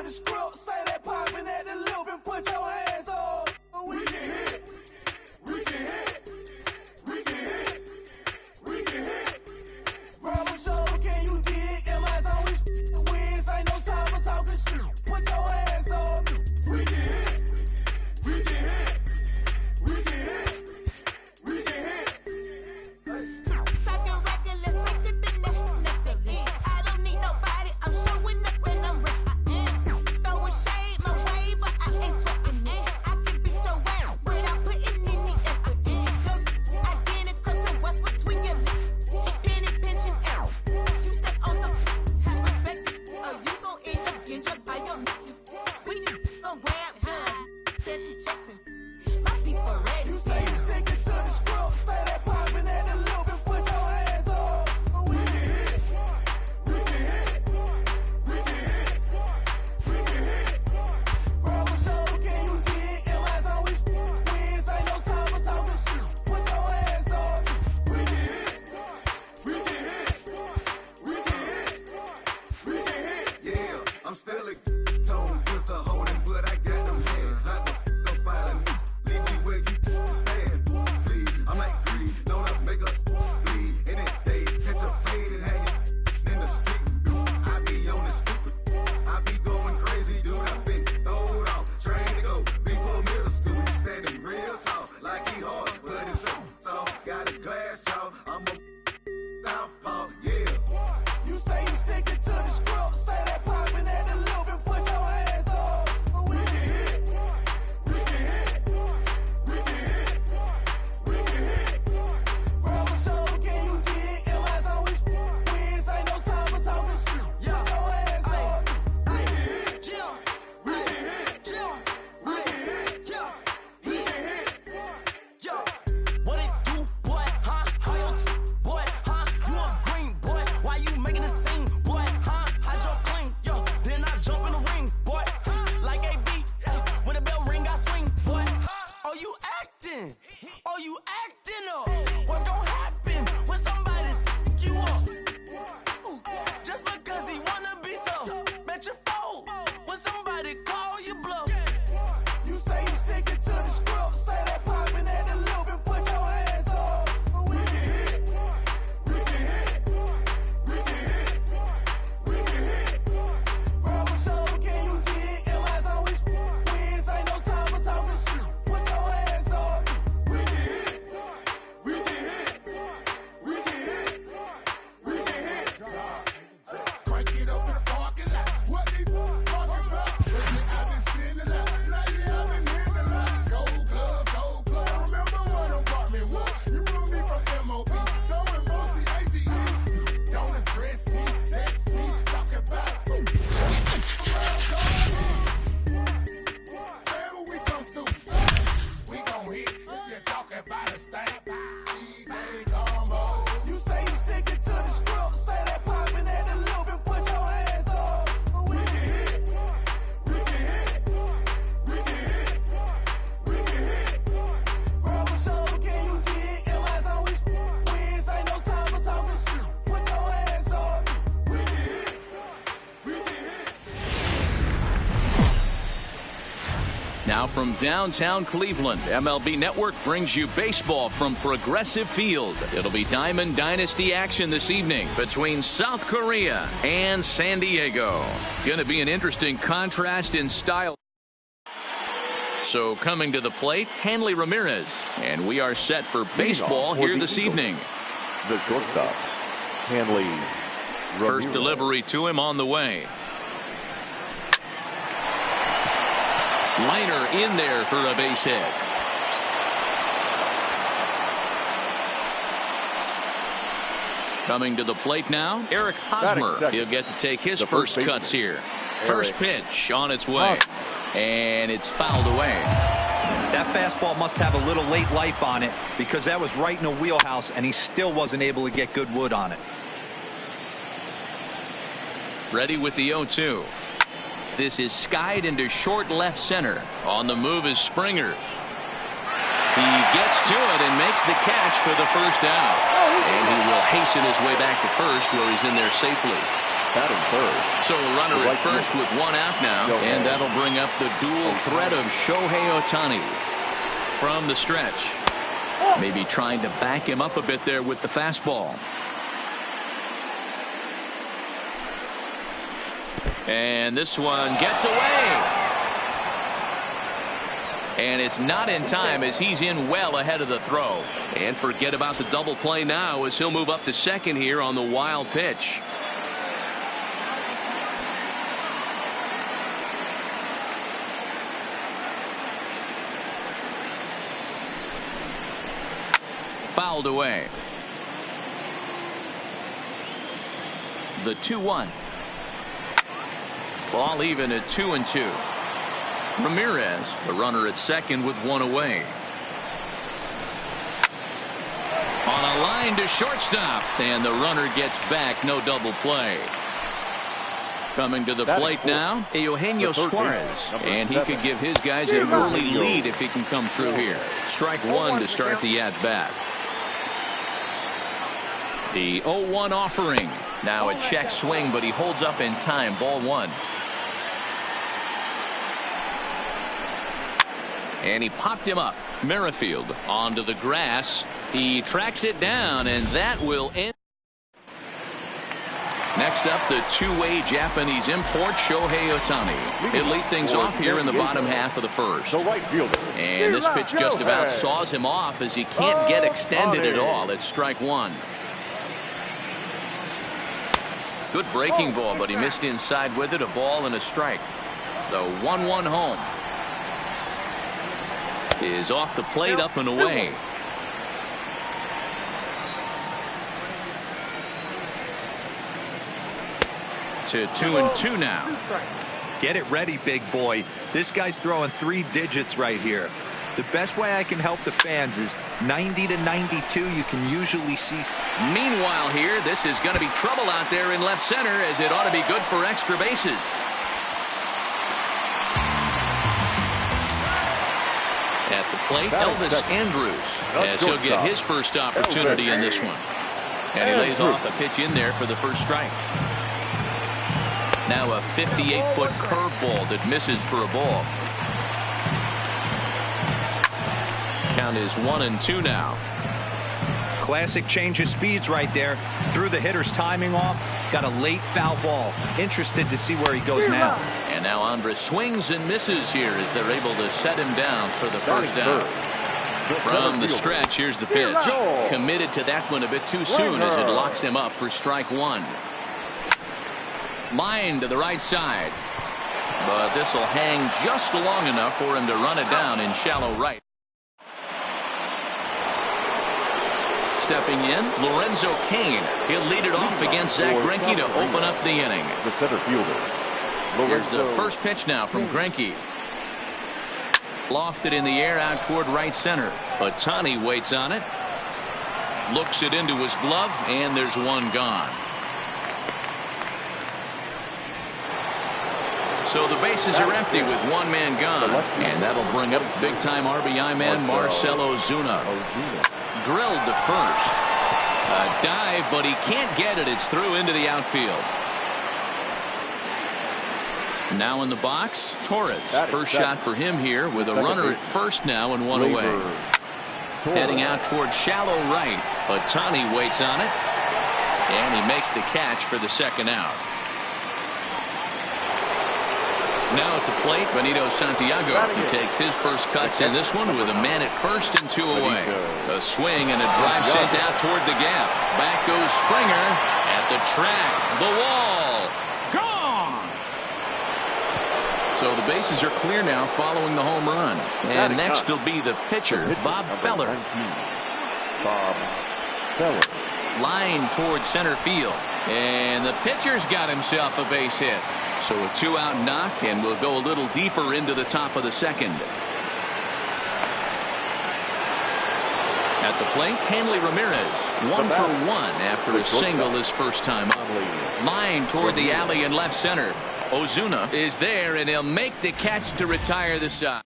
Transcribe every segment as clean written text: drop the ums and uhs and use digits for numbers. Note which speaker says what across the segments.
Speaker 1: the script, say that poppin' at the loop and put your hands up. We can hit, we can hit, we can hit, we can hit. Grab a shoulder, can you dig? Am I always wins? Ain't no time for talking shit. Put your hands up. We can hit, we can hit, we can hit, we can hit.
Speaker 2: Talking reckless, like the nothing. I don't need nobody. I'm showing up when I'm ready. Throwing shade my way, but I ain't sweating it. I can beat your ass without putting any effort in. Identical to what's between your lips. Penny pinching out. You step on some have respect, or you gon' end up getting drugged by your niggas. We gon' grab high. Attention Jackson. My people ready.
Speaker 1: You say you sticking to the script, say that poppin' at the loop and put your hands up. We can hit, we can hit, we can hit, we can hit. Grab a shoulder, can you dig? Am I always wins? Ain't no time for talking shit. Put your hands up. We can hit, we can hit, we can hit, we can hit.
Speaker 3: Yeah, I'm still a tone, just a holding, but I got them hands. Hot the f out of me. Leave me where you stand. Please, I'm like greed, don't I make a bleed. And then they catch a fade and hang it in the street. I be on the stupid, I be going crazy, dude. I've been throwed off, trained to go before middle school. He standing real tall, like he hard, but it's so tall. Got a glass jaw, I'm a southpaw, yeah.
Speaker 1: You say you sticking to the script, say that poppin' at the loop and put your hands up. We can hit, we can hit, we can hit, we can hit. Grab a shoulder, can you dig? Am I always wins? Ain't no time for talking shit. Put your hands up. We can hit, we can hit, we can hit, we can hit.
Speaker 4: What it do, boy, huh? How your boy, huh? You a green boy, why you making a scene, boy, huh? I jump clean, yo, then I jump in the ring, boy, huh? Like AB, when the bell ring, I swing, boy, oh, you acting, oh, you acting up, what's gonna happen when somebody stick you up? Just because he wanna be tough, bet you fold, when somebody call you bluff.
Speaker 1: You say you sticking to the script, say that poppin' at the loop and put your hands up. We can hit, we can hit, we can hit, we can hit. Grab a shoulder, can you dig? Am I always wins? Ain't no time for talking shit. Put your hands up. We can hit, we can hit, we can hit, we can hit.
Speaker 5: Crank it up in the parking lot. What they talking about? Lately I've been seeing a lot. Lately I've been hearing a lot. Gold glove, gold glove. I remember what apartment was. You knew me from MOB. Throwing Bossy AGE. Don't address me, text me, talk about it. Wherever we come through, we gon' hit. If you talk about a stamp, DJ Combo.
Speaker 1: You say you sticking to the script, say that poppin' at the loop and put your hands up. We can hit, we can hit, we can hit, we can hit. Grab a shoulder, can you dig? Am I always wins? Ain't no time for talking shit. Put your hands up. We can hit, we can hit.
Speaker 6: Now from downtown Cleveland, MLB Network brings you baseball from Progressive Field. It'll be Diamond Dynasty action this evening between South Korea and San Diego. Going to be an interesting contrast in style. So coming to the plate, Hanley Ramirez. And we are set for baseball here this evening.
Speaker 7: The shortstop, Hanley Ramirez.
Speaker 6: First delivery to him on the way. Liner in there for a base hit. Coming to the plate now, Eric Hosmer. He'll get to take his first cuts here. First pitch on its way. And it's fouled away.
Speaker 8: That fastball must have a little late life on it because that was right in the wheelhouse and he still wasn't able to get good wood on it.
Speaker 6: Ready with the 0-2. This is skied into short left center. On the move is Springer. He gets to it and makes the catch for the first out. And he will hasten his way back to first where he's in there safely.
Speaker 7: batting third.
Speaker 6: So a runner at first with one out now, and that'll bring up the dual threat of Shohei Ohtani from the stretch. Maybe trying to back him up a bit there with the fastball. And this one gets away. And it's not in time as he's in well ahead of the throw. And forget about the double play now as he'll move up to second here on the wild pitch. Fouled away. The 2-1. Ball even at 2-2. Ramirez, the runner at second with one away. On a line to shortstop, and the runner gets back. No double play. Coming to the plate now, Eugenio Suarez, and he could give his guys an early lead if he can come through here. Strike one to start the at-bat. The 0-1 offering. Now a check swing, but he holds up in time. Ball one. And he popped him up. Merrifield onto the grass. He tracks it down, and that will end. Next up, the two-way Japanese import, Shohei Ohtani. He'll lead things off here in the bottom half of the first. And this pitch just about saws him off as he can't get extended at all. It's strike one. Good breaking ball, but he missed inside with it. A ball and a strike. The 1-1 home is off the plate, up and away. To 2-2 now.
Speaker 8: Get it ready, big boy. This guy's throwing 3 digits right here. The best way I can help the fans is 90 to 92. You can usually see.
Speaker 6: Meanwhile here, this is going to be trouble out there in left center, as it ought to be good for extra bases. At the plate, Elvis Andrus, as he'll get his first opportunity in this one. And he lays off a pitch in there for the first strike. Now a 58-foot curveball that misses for a ball. Count is 1-2 now.
Speaker 8: Classic change of speeds right there. Threw the hitter's timing off. Got a late foul ball. Interested to see where he goes now.
Speaker 6: And now Andrus swings and misses here as they're able to set him down for the first down. From the stretch, here's the pitch. Committed to that one a bit too soon as it locks him up for strike one. Line to the right side. But this will hang just long enough for him to run it down in shallow right. Stepping in, Lorenzo Cain. He'll lead it off against Zach Greinke to open up the inning.
Speaker 7: The center fielder.
Speaker 6: Here's the first pitch now from Greinke. Lofted in the air out toward right center. Ohtani waits on it. Looks it into his glove, and there's one gone. So the bases are empty with one man gone. And that'll bring up big-time RBI man Marcell Ozuna. Drilled to first. A dive, but he can't get it. It's through into the outfield. Now in the box, Torres. First shot for him here with a runner at first now and one away. Heading out toward shallow right. Ohtani waits on it. And he makes the catch for the second out. Now at the plate, Benito Santiago, who takes his first cuts in this one with a man at first and 2 away. A swing and a drive sent out toward the gap. Back goes Springer at the track. The wall. Gone. So the bases are clear now following the home run. And next will be the pitcher, Bob Feller.
Speaker 7: Bob Feller.
Speaker 6: Line towards center field. And the pitcher's got himself a base hit. So a 2-out knock, and we'll go a little deeper into the top of the second. At the plate, Hanley Ramirez, 1 for 1 after a single his first time up. Line toward the alley in left center. Ozuna is there, and he'll make the catch to retire the side.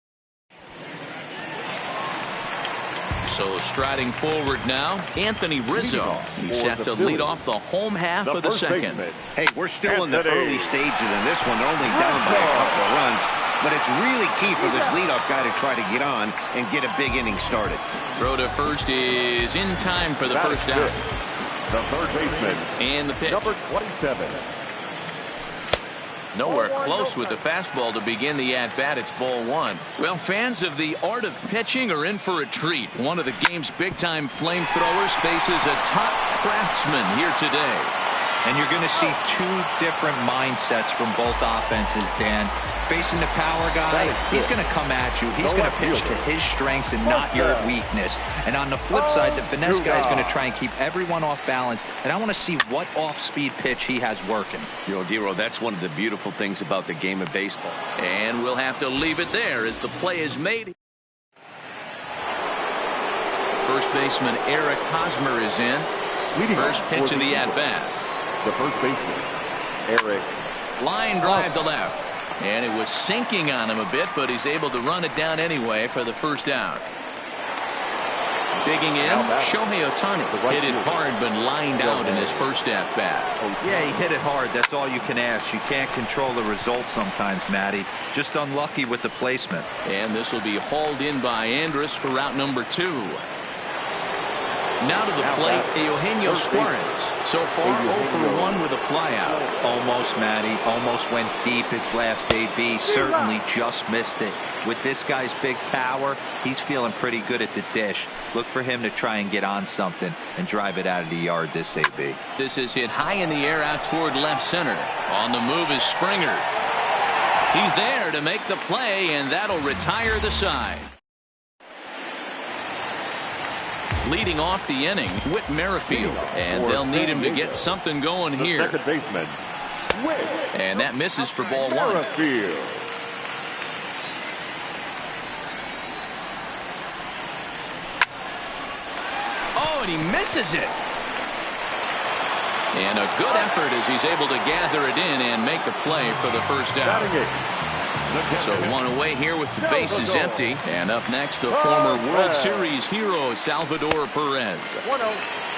Speaker 6: So striding forward now, Anthony Rizzo. He's set to lead off the home half of the second.
Speaker 9: Hey, we're still in the early stages in this one. They're only down by a couple of runs. But it's really key for this leadoff guy to try to get on and get a big inning started.
Speaker 6: Throw to first is in time for the first out.
Speaker 7: The third baseman.
Speaker 6: And the pitch.
Speaker 7: Number 27.
Speaker 6: Nowhere close with the fastball to begin the at-bat. It's ball one. Well, fans of the art of pitching are in for a treat. One of the game's big-time flamethrowers faces a top craftsman here today.
Speaker 8: And you're going to see two different mindsets from both offenses, Dan. Facing the power guy, he's going to come at you. He's going to pitch to his strengths and not your weakness. And on the flip side, the finesse guy is going to try and keep everyone off balance. And I want to see what off-speed pitch he has working.
Speaker 9: You know, D-Row, that's one of the beautiful things about the game of baseball.
Speaker 6: And we'll have to leave it there as the play is made. First baseman Eric Hosmer is in. First pitch of the at-bat.
Speaker 7: The first baseman, Eric.
Speaker 6: Line drive to left. And it was sinking on him a bit, but he's able to run it down anyway for the first out. Digging in, Shohei Ohtani hit it hard, but lined out in his first at-bat.
Speaker 8: Yeah, he hit it hard. That's all you can ask. You can't control the result sometimes, Matty. Just unlucky with the placement.
Speaker 6: And this will be hauled in by Andrus for route number 2. Now to the plate, Eugenio Suarez. So far, 0 for 1 with a flyout.
Speaker 8: Almost, Matty. Almost went deep his last AB. Certainly just missed it. With this guy's big power, he's feeling pretty good at the dish. Look for him to try and get on something and drive it out of the yard this AB.
Speaker 6: This is hit high in the air out toward left center. On the move is Springer. He's there to make the play, and that'll retire the side. Leading off the inning, Whit Merrifield, and they'll need him to get something going here.
Speaker 7: Second baseman, Whit.
Speaker 6: And that misses for ball one.
Speaker 7: Merrifield.
Speaker 6: Oh, and he misses it. And a good effort as he's able to gather it in and make the play for the first out. So one away here with the bases empty. And up next, the former World Series hero, Salvador Perez.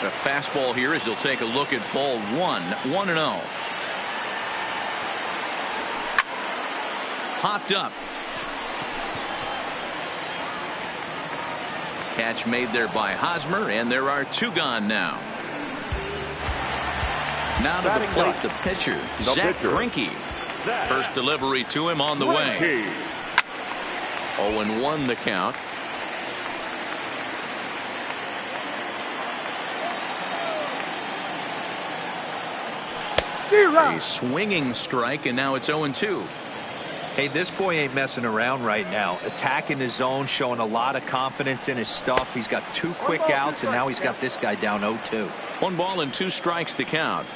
Speaker 6: The fastball here as he'll take a look at ball one. 1-0. Hopped up. Catch made there by Hosmer, and there are 2 gone now. Now to the plate, the pitcher, Zach Greinke. First delivery to him on the way. 0-1 the count. A swinging strike, and now it's 0-2.
Speaker 8: Hey, this boy ain't messing around right now. Attacking the zone, showing a lot of confidence in his stuff. He's got 2 quick outs, and now he's got this guy down 0-2.
Speaker 6: 1 ball and 2 strikes the count.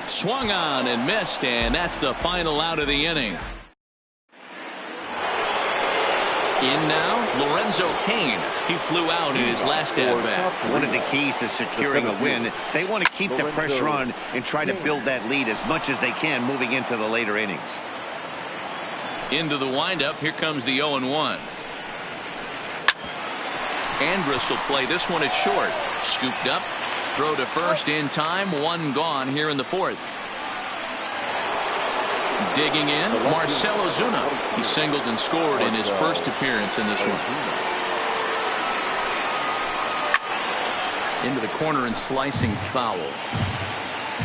Speaker 6: Swung on and missed, and that's the final out of the inning. In now, Lorenzo Cain. He flew out in his last at-bat.
Speaker 9: One of the keys to securing a win, they want to keep the pressure on and try to build that lead as much as they can moving into the later innings.
Speaker 6: Into the windup, here comes the 0-1. Andrus will play this one at short. Scooped up. Throw to first in time. 1 gone here in the 4th. Digging in, Marcell Ozuna. He singled and scored in his first appearance in this one. Into the corner and slicing foul.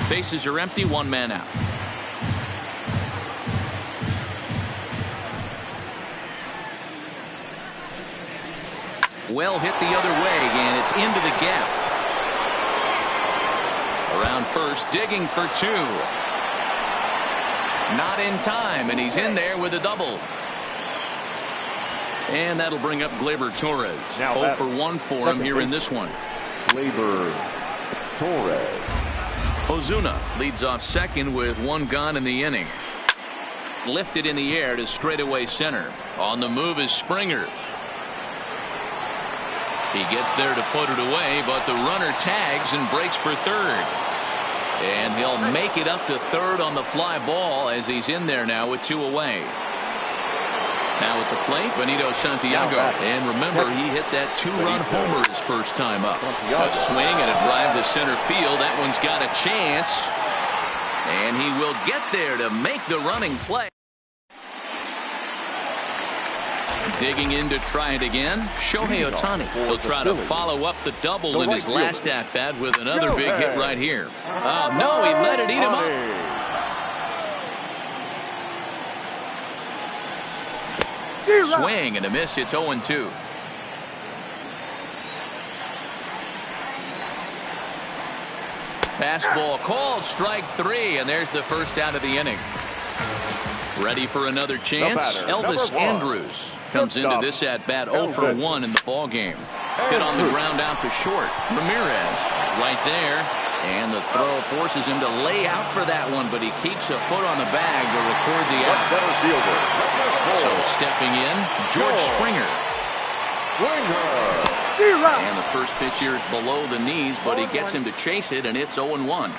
Speaker 6: Bases are empty, 1 man out. Well hit the other way, and it's into the gap. Around first, digging for 2. Not in time, and he's in there with a double. And that'll bring up Gleyber Torres. 0 for 1 for him here in this one.
Speaker 7: Gleyber Torres.
Speaker 6: Ozuna leads off second with 1 gone in the inning. Lifted in the air to straightaway center. On the move is Springer. He gets there to put it away, but the runner tags and breaks for third. And he'll make it up to third on the fly ball as he's in there now with 2 away. Now at the plate, Benito Santiago. And remember, he hit that two-run homer his first time up. A swing and a drive to center field. That one's got a chance. And he will get there to make the running play. Digging in to try it again, Shohei Ohtani. He'll try to follow up the double in his last at-bat with another big hit right here. Oh, no, he let it eat him up. Swing and a miss. It's 0-2. Fastball called, strike 3, and there's the first out of the inning. Ready for another chance? Elvis Andrus comes into this at-bat 0 for 1 in the ball game. Hit on the ground out to short. Ramirez right there, and the throw forces him to lay out for that one, but he keeps a foot on the bag to record the out. So stepping in, George Springer. And the first pitch here is below the knees, but he gets him to chase it, and it's 0-1.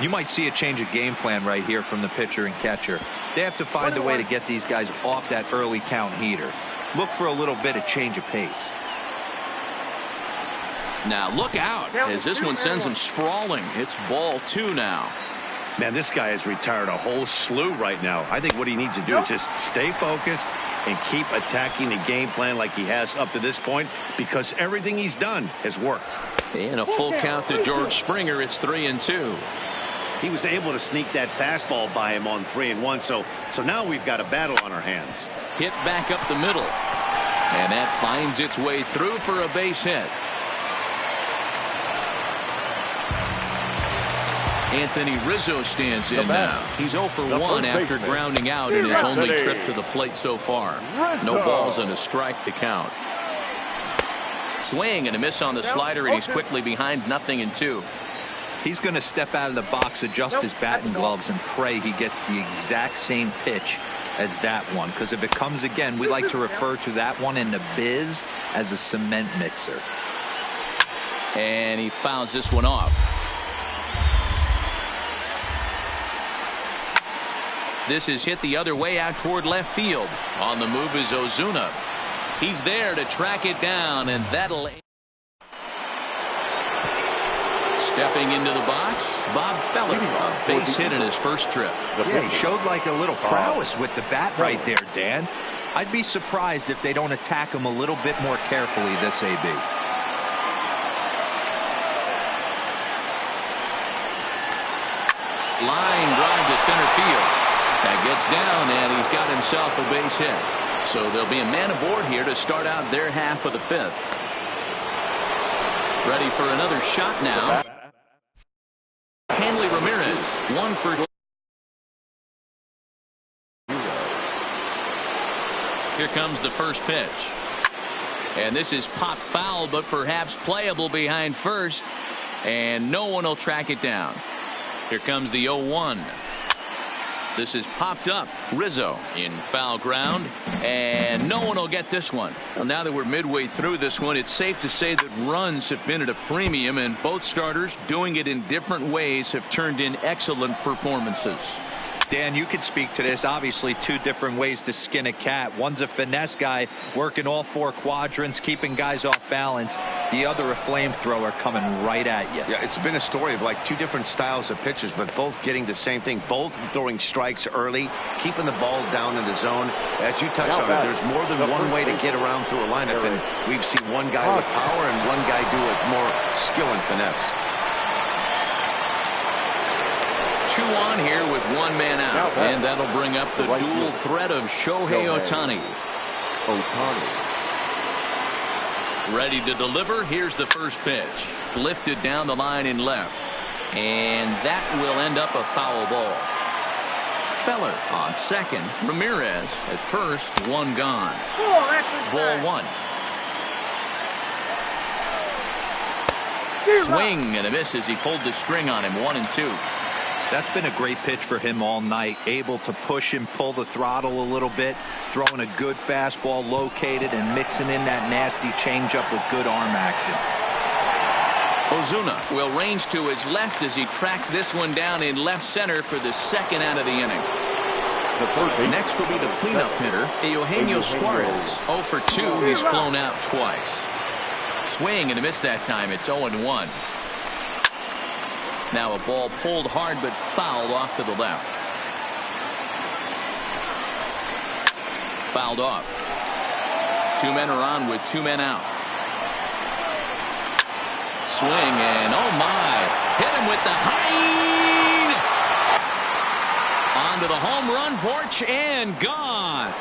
Speaker 8: You might see a change of game plan right here from the pitcher and catcher. They have to find a way to get these guys off that early count heater. Look for a little bit of change of pace.
Speaker 6: Now look out as this one sends him sprawling. It's ball 2 now.
Speaker 9: Man, this guy has retired a whole slew right now. I think what he needs to do is just stay focused and keep attacking the game plan like he has up to this point, because everything he's done has worked.
Speaker 6: And a full count to George Springer. It's 3-2.
Speaker 9: He was able to sneak that fastball by him on 3-1, so now we've got a battle on our hands.
Speaker 6: Hit back up the middle, and that finds its way through for a base hit. Anthony Rizzo stands in now. He's 0 for 1 after grounding out in his only trip to the plate so far. No balls and a strike to count. Swing and a miss on the slider, and he's quickly behind 0-2.
Speaker 8: He's going to step out of the box, adjust his batting gloves, and pray he gets the exact same pitch as that one. Because if it comes again, we like to refer to that one in the biz as a cement mixer.
Speaker 6: And he fouls this one off. This is hit the other way out toward left field. On the move is Ozuna. He's there to track it down, and that'll... Stepping into the box, Bob Feller, a base hit in his first trip.
Speaker 8: Yeah, he showed like a little prowess with the bat right there, Dan. I'd be surprised if they don't attack him a little bit more carefully this AB.
Speaker 6: Line drive to center field. That gets down, and he's got himself a base hit. So there'll be a man aboard here to start out their half of the 5th. Ready for another shot now. Hanley Ramirez, 1 for 2. Here comes the first pitch. And this is popped foul, but perhaps playable behind first. And no one will track it down. Here comes the 0-1. This is popped up. Rizzo in foul ground, and no one will get this one. Well, now that we're midway through this one, it's safe to say that runs have been at a premium, and both starters, doing it in different ways, have turned in excellent performances.
Speaker 8: Dan, you could speak to this. Obviously, 2 different ways to skin a cat. One's a finesse guy working all 4 quadrants, keeping guys off balance. The other, a flamethrower coming right at you.
Speaker 9: Yeah, it's been a story of like 2 different styles of pitchers, but both getting the same thing. Both throwing strikes early, keeping the ball down in the zone. As you touched on it, there's more than one way to get around through a lineup, and we've seen one guy with power and one guy do it more skill and finesse.
Speaker 6: 2 on here with 1 man out, and that'll bring up the dual threat of Shohei Ohtani. Ready to deliver. Here's the first pitch. Lifted down the line in left, and that will end up a foul ball. Feller on second. Ramirez at first. 1 gone. Ball 1. Swing and a miss as he pulled the string on him. 1-2.
Speaker 8: That's been a great pitch for him all night. Able to push and pull the throttle a little bit, throwing a good fastball located and mixing in that nasty changeup with good arm action.
Speaker 6: Ozuna will range to his left as he tracks this one down in left center for the 2nd out of the inning.
Speaker 7: the third base.
Speaker 6: Next will be the cleanup hitter, Eugenio Suarez. 0 for 2. He's flown out twice. Swing and a miss that time. It's 0-1. Now a ball pulled hard but fouled off to the left. Fouled off. 2 men are on with 2 men out. Swing and oh my, hit him with the high. Onto the home run porch and gone.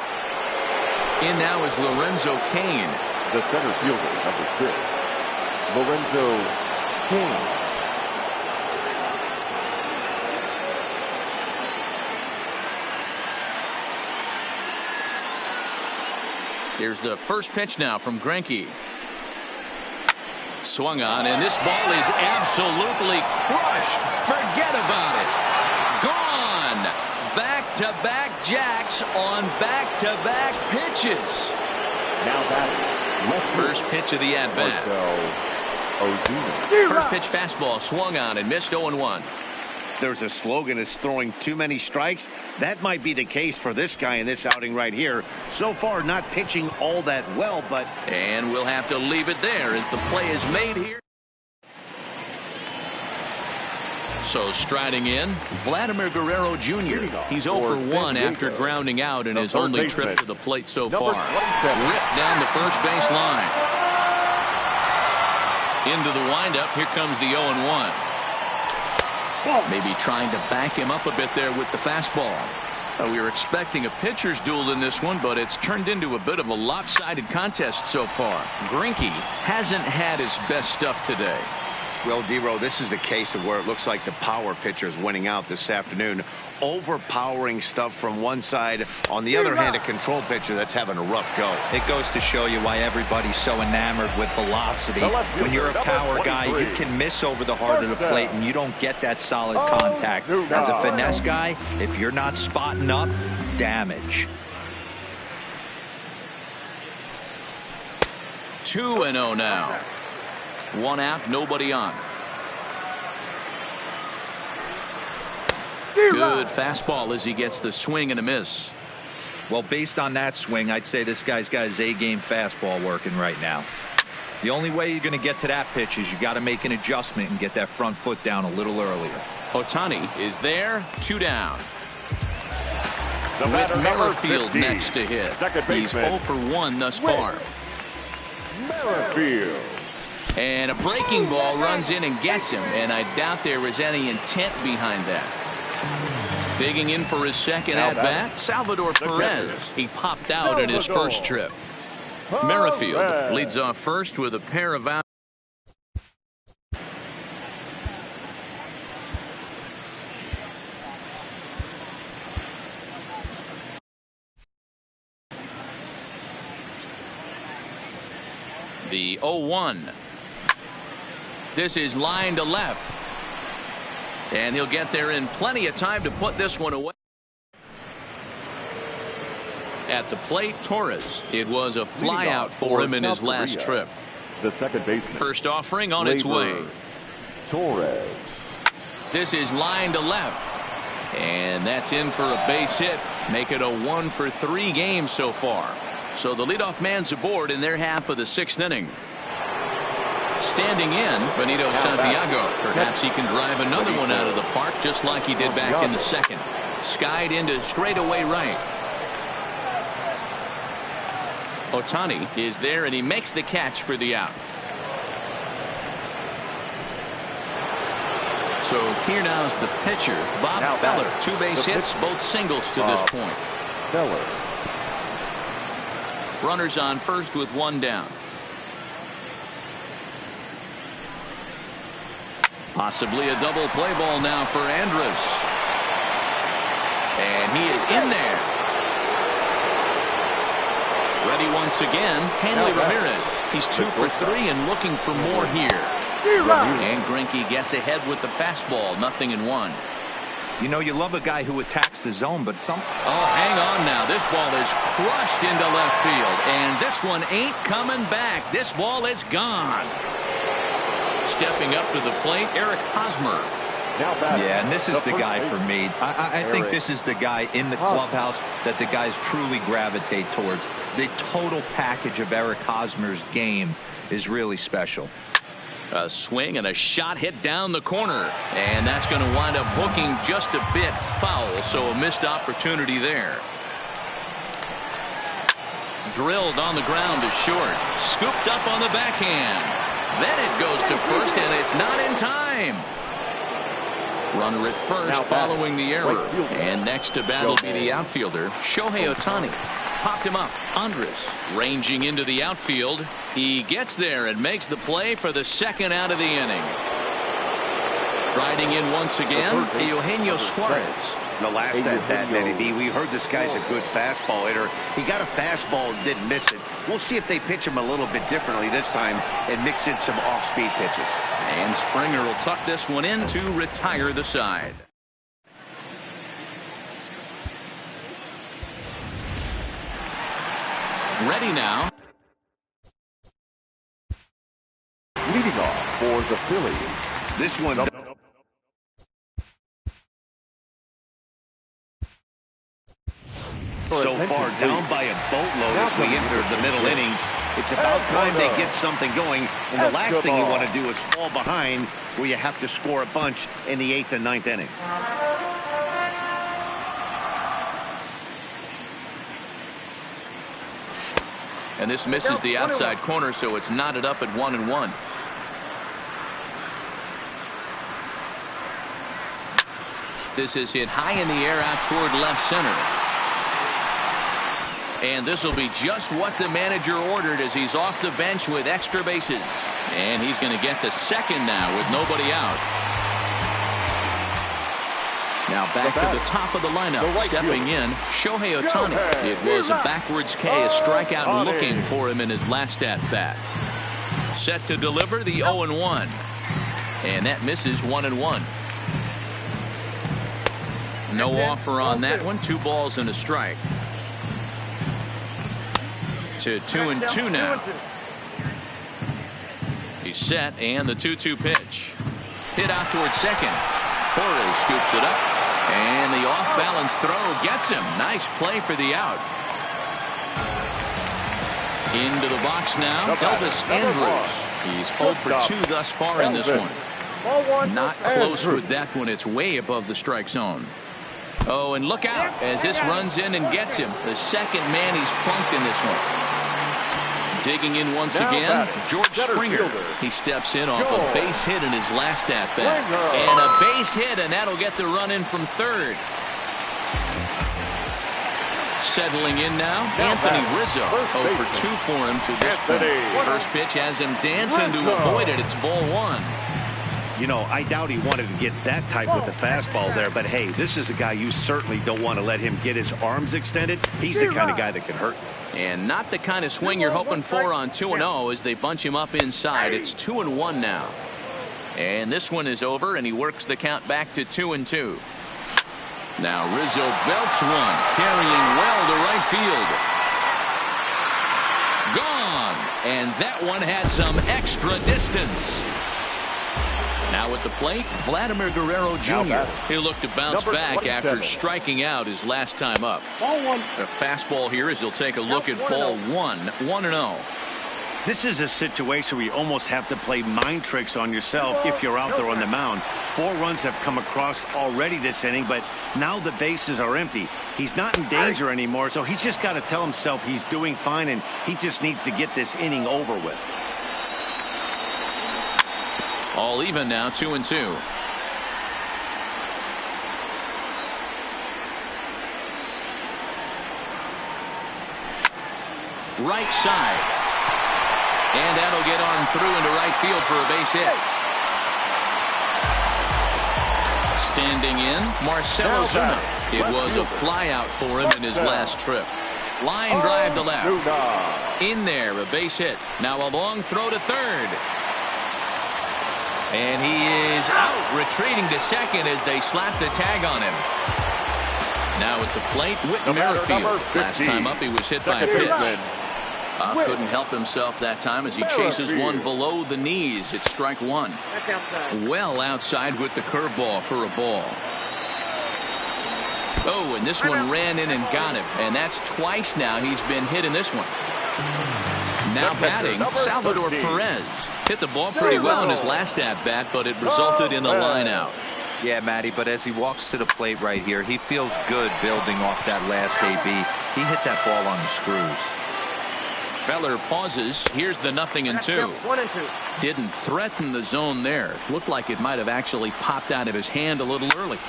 Speaker 6: In now is Lorenzo Cain.
Speaker 7: The center fielder, number 6, Lorenzo Cain.
Speaker 6: Here's the first pitch now from Greinke. Swung on, and this ball is absolutely crushed. Forget about it. Gone. Back-to-back jacks on back-to-back pitches.
Speaker 7: Now batting.
Speaker 6: First pitch of the at-bat. First pitch fastball swung on and missed 0-1.
Speaker 9: There's a slogan, is throwing too many strikes. That might be the case for this guy in this outing right here. So far, not pitching all that well, but...
Speaker 6: And we'll have to leave it there as the play is made here. So striding in, Vladimir Guerrero Jr. He's 0 for 1 after grounding out in his only trip to the plate so far. Ripped down the first base line. Into the windup. Here comes the 0-1. Maybe trying to back him up a bit there with the fastball. We were expecting a pitcher's duel in this one, but it's turned into a bit of a lopsided contest so far. Greinke hasn't had his best stuff today.
Speaker 9: Well, D-Row, this is the case of where it looks like the power pitcher is winning out this afternoon. Overpowering stuff from one side. On the other hand, a control pitcher that's having a rough go.
Speaker 8: It goes to show you why everybody's so enamored with velocity. When you're a power guy, you can miss over the heart of the plate and you don't get that solid contact. As a finesse guy, if you're not spotting up, damage.
Speaker 6: 2-0 now. 1 out, nobody on. Good fastball as he gets the swing and a miss.
Speaker 8: Well, based on that swing, I'd say this guy's got his A-game fastball working right now. The only way you're going to get to that pitch is you got to make an adjustment and get that front foot down a little earlier.
Speaker 6: Ohtani is there, 2 down.
Speaker 7: With
Speaker 6: Merrifield next to hit. He's 0 for 1 thus far.
Speaker 7: Merrifield.
Speaker 6: And a breaking ball runs in and gets him, and I doubt there was any intent behind that. Digging in for his second at-bat, Salvador Perez. He popped out in his first trip. Merrifield leads off first with a pair of outs. The 0-1. This is line to left. And he'll get there in plenty of time to put this one away. At the plate, Torres. It was a flyout for him in his last trip.
Speaker 7: The second baseman.
Speaker 6: First offering on its way.
Speaker 7: Torres.
Speaker 6: This is line to left. And that's in for a base hit. Make it a 1 for 3 game so far. So the leadoff man's aboard in their half of the 6th inning. Standing in, Benito Santiago. Perhaps he can drive another one out of the park just like he did back in the second. Skied into straightaway right. Ohtani is there and he makes the catch for the out. So here now's the pitcher, Bob Feller. 2 base hits, both singles to this point.
Speaker 7: Feller.
Speaker 6: Runners on first with 1 down. Possibly a double play ball now for Andrus. And he is in there. Ready once again, Hanley Ramirez. He's 2 for 3 and looking for more here. And Greinke gets ahead with the fastball, 0-1.
Speaker 8: You know, you love a guy who attacks the zone, but some...
Speaker 6: Oh, hang on now. This ball is crushed into left field. And this one ain't coming back. This ball is gone. Stepping up to the plate, Eric Hosmer.
Speaker 8: Yeah, and this is the guy for me. I think this is the guy in the clubhouse that the guys truly gravitate towards. The total package of Eric Hosmer's game is really special.
Speaker 6: A swing and a shot hit down the corner, and that's going to wind up hooking just a bit foul, so a missed opportunity there. Drilled on the ground to short, scooped up on the backhand. Then it goes to first, and it's not in time. Runner at first following the error, and next to bat will be the outfielder Shohei Ohtani. Popped him up. Andres ranging into the outfield. He gets there and makes the play for the second out of the inning. Riding in once again, Eugenio Suarez.
Speaker 9: The last at bat, Eddie B, we heard this guy's a good fastball hitter. He got a fastball and didn't miss it. We'll see if they pitch him a little bit differently this time and mix in some off-speed pitches.
Speaker 6: And Springer will tuck this one in to retire the side. Ready now.
Speaker 7: Leading off for the Phillies.
Speaker 9: This one. So far down by a boatload as we enter the middle innings. It's about time they get something going. And the last thing you want to do is fall behind where you have to score a bunch in the 8th and 9th inning.
Speaker 6: And this misses the outside corner, so it's knotted up at 1-1. This is hit high in the air out toward left center. And this will be just what the manager ordered as he's off the bench with extra bases. And he's going to get to second now with nobody out. Now back to the top of the lineup, stepping in, Shohei Ohtani. It was a backwards K, a strikeout looking for him in his last at-bat. Set to deliver the 0-1. And that misses 1-1. No offer on that one. 2 balls and a strike. To 2-2 now. He's set, and the 2-2 pitch. Hit out towards second. Torres scoops it up. And the off-balance throw gets him. Nice play for the out. Into the box now, Elvis Andrus. He's 0 for 2 thus far in this one. Not close with that one. It's way above the strike zone. Oh, and look out as this runs in and gets him. The second man he's plunked in this one. Digging in once again, George Springer. He steps in off a base hit in his last at-bat. And a base hit, and that'll get the run in from third. Settling in now, Anthony Rizzo. 0 for 2 for him to this point. First pitch has him dancing to avoid it. It's ball 1.
Speaker 9: You know, I doubt he wanted to get that type with the fastball there, but hey, this is a guy you certainly don't want to let him get his arms extended. He's the kind of guy that can hurt.
Speaker 6: And not the kind of swing you're hoping for on 2-0 as they bunch him up inside. It's 2-1 now. And this one is over, and he works the count back to 2-2. Now Rizzo belts one, carrying well to right field. Gone, and that one has some extra distance. Now at the plate, Vladimir Guerrero Jr. He'll look to bounce back after striking out his last time up. The fastball here as he'll take a look at ball 1, 1-0.
Speaker 9: This is a situation where you almost have to play mind tricks on yourself if you're out there on the mound. 4 runs have come across already this inning, but now the bases are empty. He's not in danger anymore, so he's just got to tell himself he's doing fine, and he just needs to get this inning over with.
Speaker 6: All even now, 2-2. Right side. And that'll get on through into right field for a base hit. Standing in, Marcell Ozuna. It was a fly out for him in his last trip. Line drive to left. In there, a base hit. Now a long throw to third. And he is out, retreating to second as they slap the tag on him. Now at the plate, Whit Merrifield. Last time up, he was hit by a pitch. Couldn't help himself that time as he chases one below the knees. It's strike one. Well outside with the curveball for a ball. Oh, and this one ran in and got him. And that's twice now he's been hit in this one. Now batting, Salvador Perez. Hit the ball pretty well in his last at-bat, but it resulted in a line out.
Speaker 8: Yeah, Matty, but as he walks to the plate right here, he feels good building off that last AB. He hit that ball on the screws.
Speaker 6: Feller pauses. Here's the 0-2.
Speaker 10: 1-2.
Speaker 6: Didn't threaten the zone there. Looked like it might have actually popped out of his hand a little early.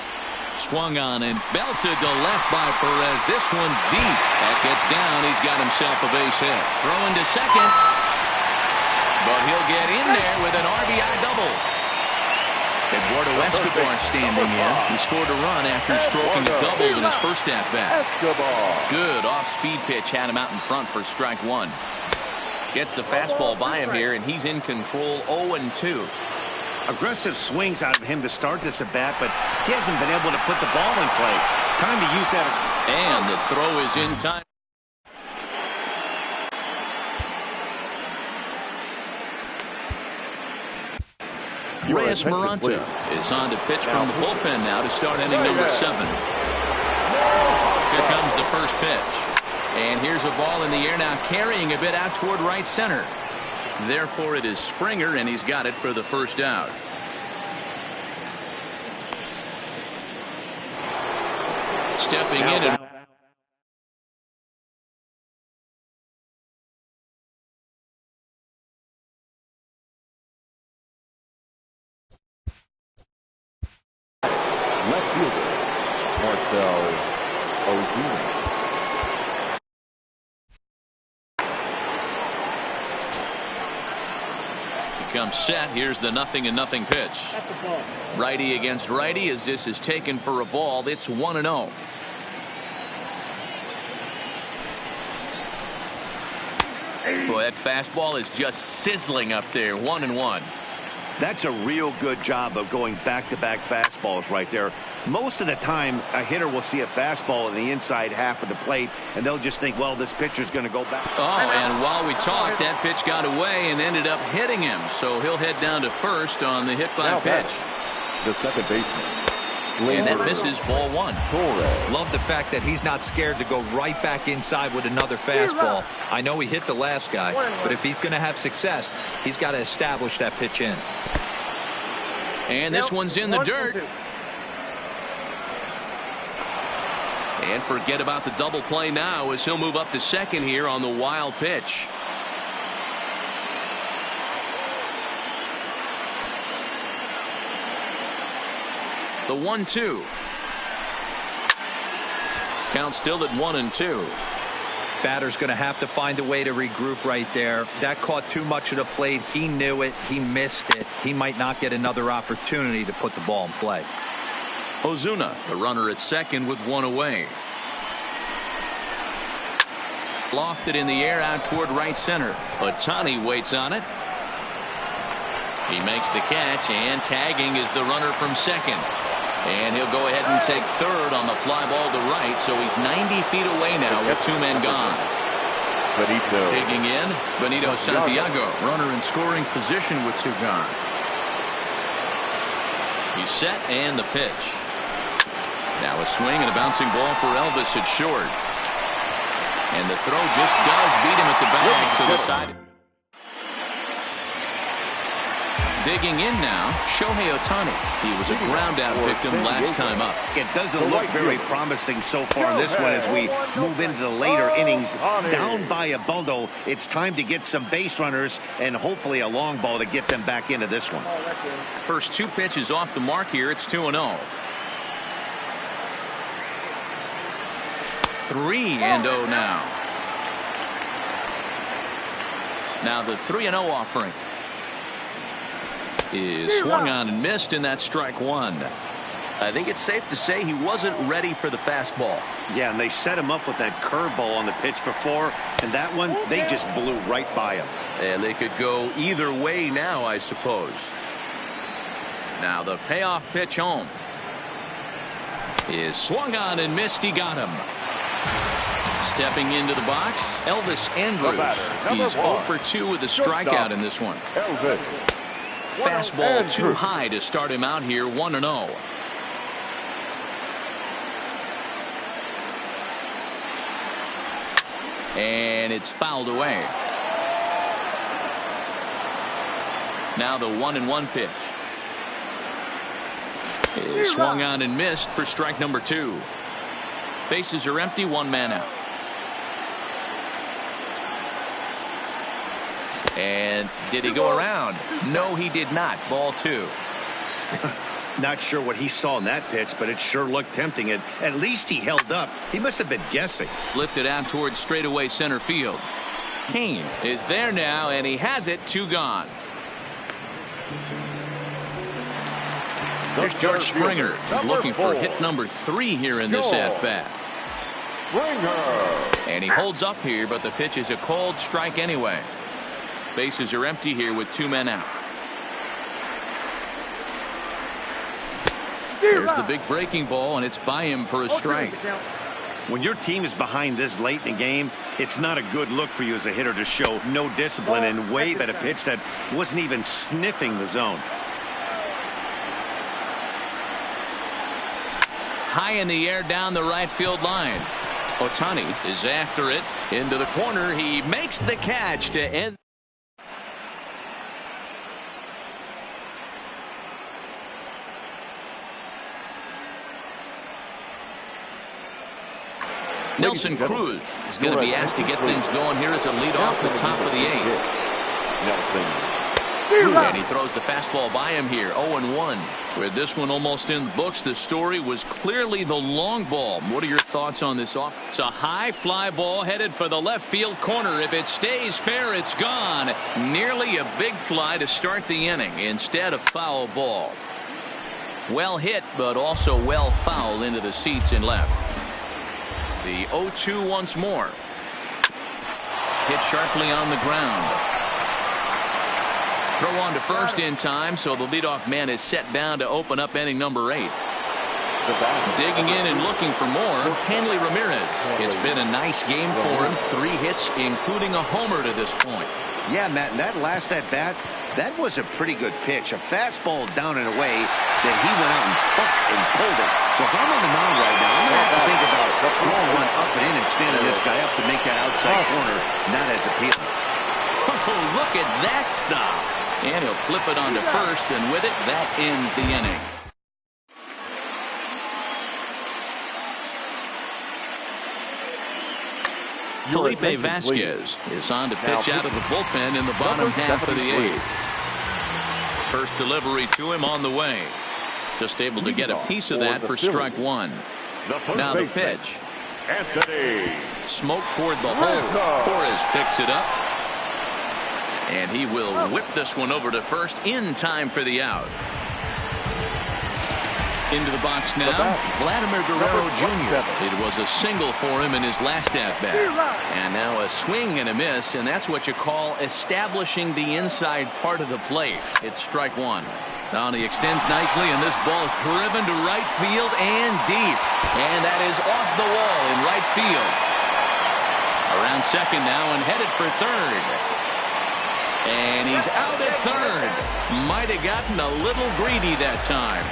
Speaker 6: Swung on and belted to left by Perez. This one's deep. That gets down. He's got himself a base hit. Throwing to second. But he'll get in there with an RBI double. Eduardo Escobar standing in. He scored a run after stroking a double in his first at-bat. Good off-speed pitch had him out in front for strike one. Gets the fastball by him here, and he's in control 0-2.
Speaker 9: Aggressive swings out of him to start this at-bat, but he hasn't been able to put the ball in play. Time to use that.
Speaker 6: And the throw is in time. Reyes Maranta is on to pitch from the bullpen now to start inning number 7. Here comes the first pitch. And here's a ball in the air now, carrying a bit out toward right center. Therefore, it is Springer, and he's got it for the first out. Stepping in and
Speaker 7: left fielder, Marcell Ozuna.
Speaker 6: comes set. Here's the 0-0 pitch. Righty against righty as this is taken for a ball. It's 1-0. Boy, that fastball is just sizzling up there. 1-1.
Speaker 9: That's a real good job of going back-to-back fastballs right there. Most of the time, a hitter will see a fastball in the inside half of the plate, and they'll just think, well, this pitcher's going to go back.
Speaker 6: Oh, and while we talked, that pitch got away and ended up hitting him. So he'll head down to first on the hit by pitch.
Speaker 7: The second baseman.
Speaker 6: And that misses ball one.
Speaker 8: Love the fact that he's not scared to go right back inside with another fastball. I know he hit the last guy, but if he's going to have success, he's got to establish that pitch in.
Speaker 6: And this one's in the dirt. And forget about the double play now as he'll move up to second here on the wild pitch. The 1-2. Count still at 1-2.
Speaker 8: Batter's going to have to find a way to regroup right there. That caught too much of the plate. He knew it. He missed it. He might not get another opportunity to put the ball in play.
Speaker 6: Ozuna, the runner at second with one away. Lofted in the air out toward right center. Ohtani waits on it. He makes the catch, and tagging is the runner from second. And he'll go ahead and take third on the fly ball to right, so he's 90 feet away now with two men gone. Digging in, Benito Santiago, runner in scoring position with two gone. He's set, and the pitch. Now a swing and a bouncing ball for Elvis at short. And the throw just does beat him at the bag, so the side. Digging in now, Shohei Ohtani. He was a ground out victim last time up.
Speaker 9: It doesn't look very promising so far in this one as we move into the later innings. Down by a bundle, it's time to get some base runners and hopefully a long ball to get them back into this one.
Speaker 6: First two pitches off the mark here. It's 2-0. 3-0 now. Now the 3-0 offering is swung on and missed, and that's strike one. I think it's safe to say he wasn't ready for the fastball.
Speaker 9: Yeah, and they set him up with that curveball on the pitch before, and that one, they just blew right by him.
Speaker 6: And they could go either way now, I suppose. Now the payoff pitch home is swung on and missed. He got him. Stepping into the box, Elvis Andrews. He's 0 for 2 with a strikeout in this one.
Speaker 7: Elvis.
Speaker 6: Fastball too high to start him out here, 1-0. And it's fouled away. Now the 1-1 pitch. Is swung on and missed for strike number 2. Bases are empty, 1 man out. And did he go around? No, he did not. Ball 2.
Speaker 9: Not sure what he saw in that pitch, but it sure looked tempting. At least he held up. He must have been guessing.
Speaker 6: Lifted out towards straightaway center field. Kane is there now, and he has it. 2 gone. Here's George Springer. He's looking for hit number 3 here in this at-bat. And he holds up here, but the pitch is a cold strike anyway. Bases are empty here with 2 men out. There's the big breaking ball, and it's by him for a strike.
Speaker 9: When your team is behind this late in the game, it's not a good look for you as a hitter to show no discipline and wave at a pitch that wasn't even sniffing the zone.
Speaker 6: High in the air down the right field line. Ohtani is after it into the corner. He makes the catch to end. Nelson Cruz is going to be asked to get things going here as a lead off the top of the 8th. And he throws the fastball by him here, 0-1. With this one almost in the books, the story was clearly the long ball. What are your thoughts on this off? It's a high fly ball headed for the left field corner. If it stays fair, it's gone. Nearly a big fly to start the inning. Instead, a foul ball. Well hit, but also well fouled into the seats in left. The 0-2 once more. Hit sharply on the ground. Throw on to first in time, so the leadoff man is set down to open up inning number 8. Digging in and looking for more, Hanley Ramirez. It's been a nice game for him. 3 hits, including a homer to this point.
Speaker 9: Yeah, Matt, and that last at-bat, that was a pretty good pitch. A fastball down and away that he went out and hooked and pulled it. So if I'm on the mound right now, I'm going to have to think about throwing one up and in and standing this guy up to make that outside corner not as appealing.
Speaker 6: Oh, look at that stop. And he'll flip it onto first, and with it, that ends the inning. Felipe Vasquez is on to pitch out of the bullpen in the bottom half of the 8th. First delivery to him on the way. Just able to get a piece of that for strike 1. Now the pitch. Smoke toward the hole. Torres picks it up. And he will whip this one over to first in time for the out. Into the box now, Vladimir Guerrero Jr. It was a single for him in his last at-bat. And now a swing and a miss, and that's what you call establishing the inside part of the plate. It's strike 1. Now he extends nicely, and this ball is driven to right field and deep. And that is off the wall in right field. Around second now and headed for third. And he's out at third. Might have gotten a little greedy that time.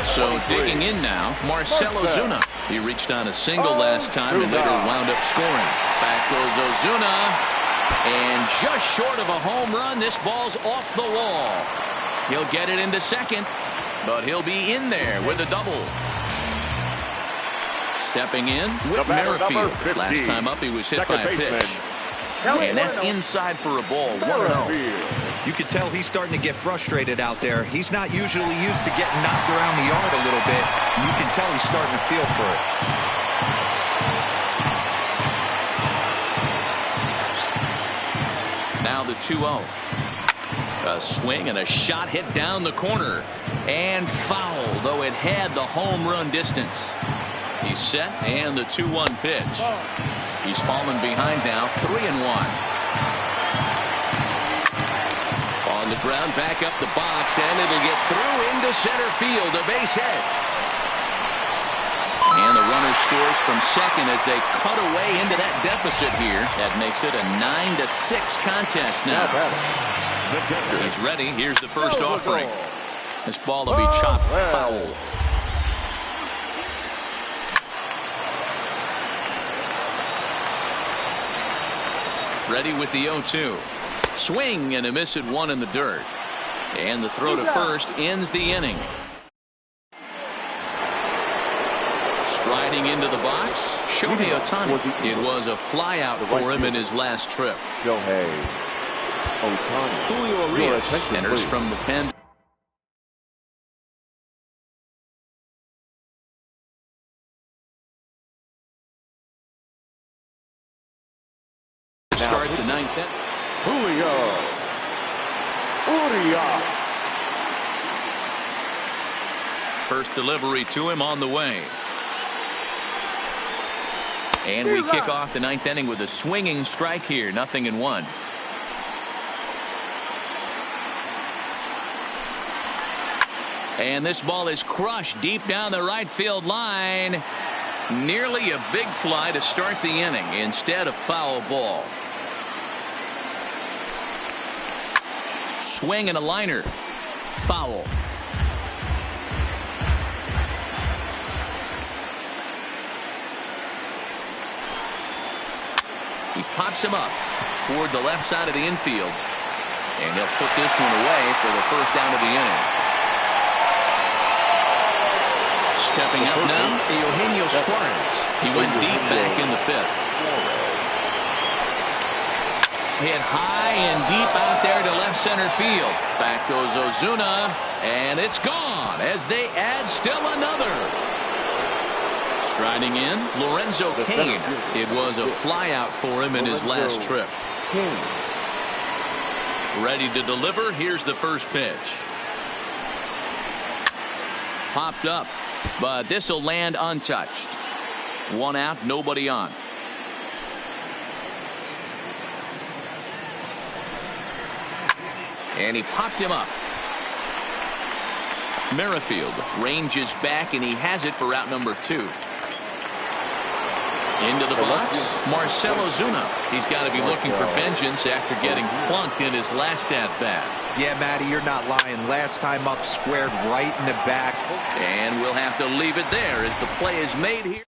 Speaker 6: So digging in now, Marcell Ozuna. He reached on a single last time and later wound up scoring. Back goes Ozuna. And just short of a home run, this ball's off the wall. He'll get it into second, but he'll be in there with a double. Stepping in, Whit Merrifield. Last time up, he was hit by a pitch. And that's inside for a ball. 1-0.
Speaker 8: You could tell he's starting to get frustrated out there. He's not usually used to getting knocked around the yard a little bit. You can tell he's starting to feel for it.
Speaker 6: Now the 2-0. A swing and a shot hit down the corner. And foul, though it had the home run distance. He's set, and the 2-1 pitch. He's fallen behind now, 3-1. On the ground, back up the box, and it'll get through into center field, a base hit. And the runner scores from second as they cut away into that deficit here. That makes it a 9-6 contest now. He's ready. Here's the first offering. This ball will be chopped foul. Ready with the 0-2. Swing and a miss at one in the dirt. And the throw to first ends the inning. Striding into the box, Shohei Ohtani. It was a flyout for him in his last trip.
Speaker 7: Shohei Ohtani.
Speaker 6: Julio Urias enters from the pen. Start the ninth inning.
Speaker 7: Julio Urias.
Speaker 6: First delivery to him on the way. And we kick off the ninth inning with a swinging strike here. 0-1. And this ball is crushed deep down the right field line. Nearly a big fly to start the inning instead of foul ball. Swing and a liner. Foul. He pops him up toward the left side of the infield. And he'll put this one away for the first down of the inning. Stepping up now, Eugenio Suarez. He went deep back in the fifth. Hit high and deep out there to left center field. Back goes Ozuna, and it's gone as they add still another. Striding in, Lorenzo Cain. It was a flyout for him in his last trip. Ready to deliver. Here's the first pitch. Popped up, but this will land untouched. One out, nobody on. And he popped him up. Merrifield ranges back, and he has it for route number 2. Into the box, Marcell Ozuna. He's got to be looking for vengeance after getting plunked in his last at-bat.
Speaker 8: Yeah, Matty, you're not lying. Last time up, squared right in the back.
Speaker 6: And we'll have to leave it there as the play is made here.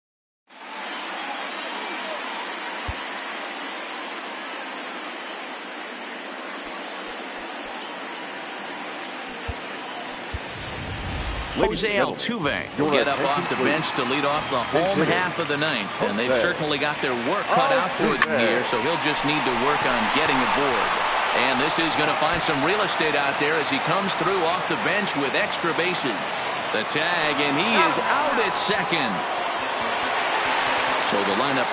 Speaker 6: Jose Altuve will get up off the bench to lead off the home half of the ninth. And they've certainly got their work cut out for them here, so he'll just need to work on getting aboard. And this is going to find some real estate out there as he comes through off the bench with extra bases. The tag, and he is out at second. So the lineup...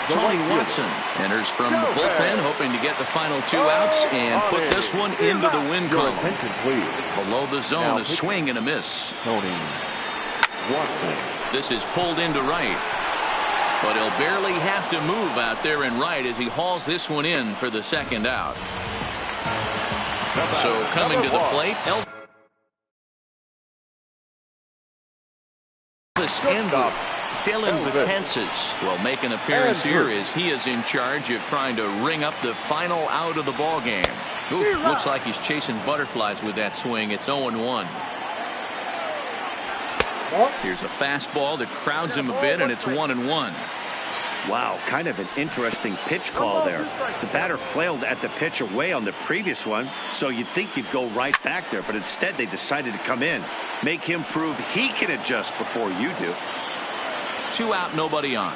Speaker 6: Tony Watson enters from the bullpen, hoping to get the final 2 outs and put this one into the win column. Below the zone, a swing and a miss.
Speaker 7: Tony Watson.
Speaker 6: This is pulled into right. But he'll barely have to move out there in right as he hauls this one in for the second out. So coming to the plate, Elvis Andrew. Dylan Betances will make an appearance here as he is in charge of trying to ring up the final out of the ball game. Ooh, looks like he's chasing butterflies with that swing. It's 0-1. Here's a fastball that crowds him a bit, and it's 1-1.
Speaker 9: Wow, kind of an interesting pitch call there. The batter flailed at the pitch away on the previous one, so you'd think you'd go right back there, but instead they decided to come in. Make him prove he can adjust before you do.
Speaker 6: 2 out, nobody on.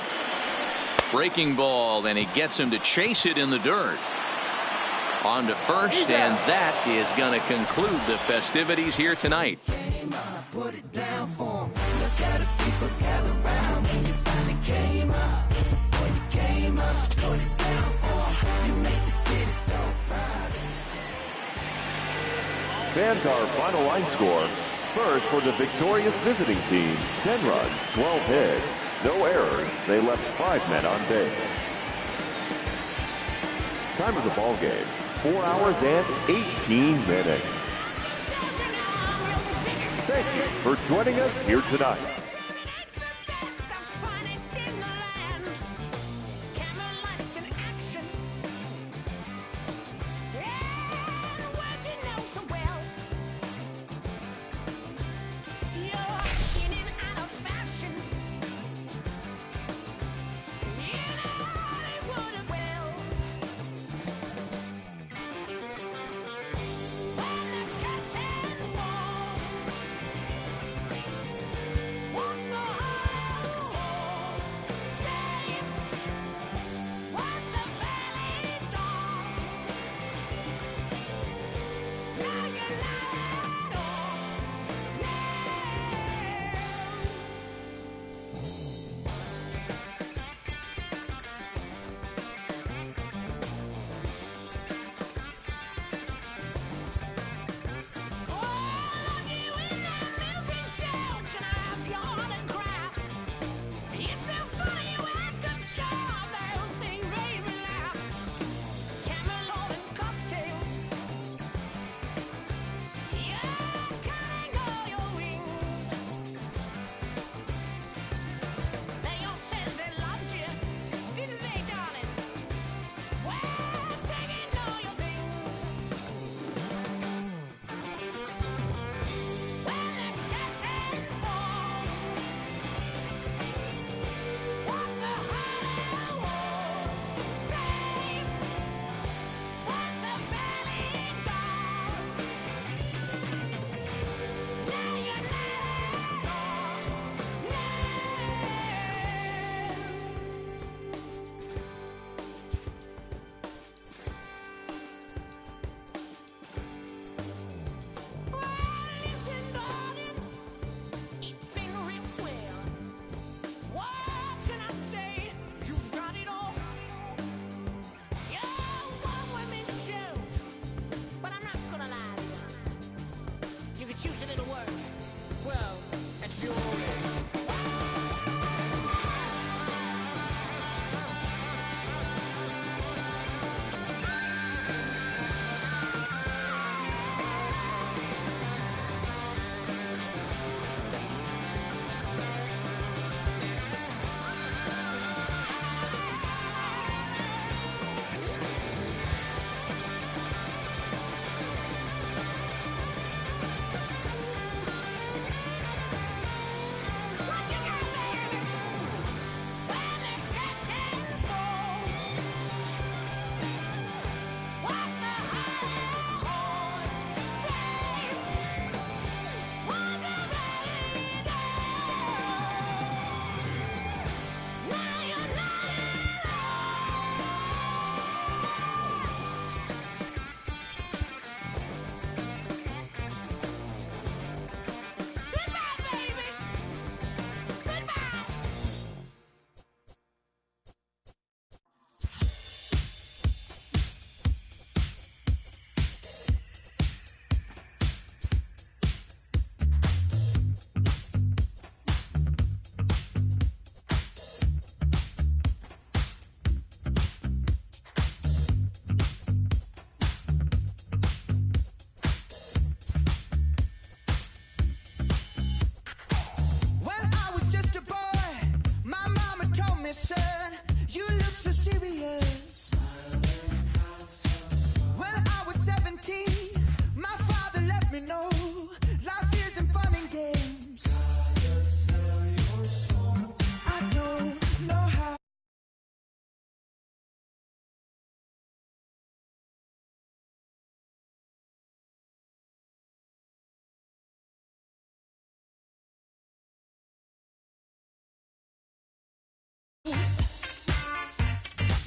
Speaker 6: Breaking ball, and he gets him to chase it in the dirt. On to first, and that is going to conclude the festivities here tonight.
Speaker 7: Fans, our final line score. First, for the victorious visiting team, 10 runs, 12 hits, no errors. They left 5 men on base. Time of the ball game, 4 hours and 18 minutes. Thank you for joining us here tonight.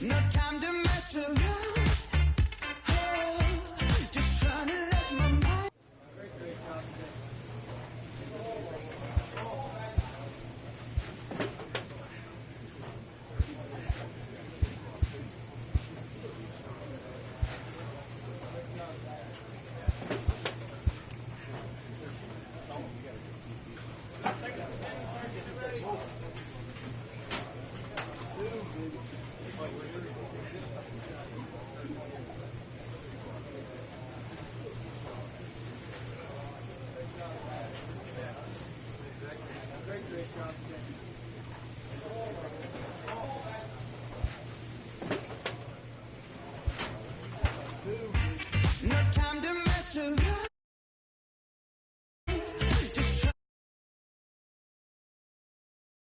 Speaker 1: No time.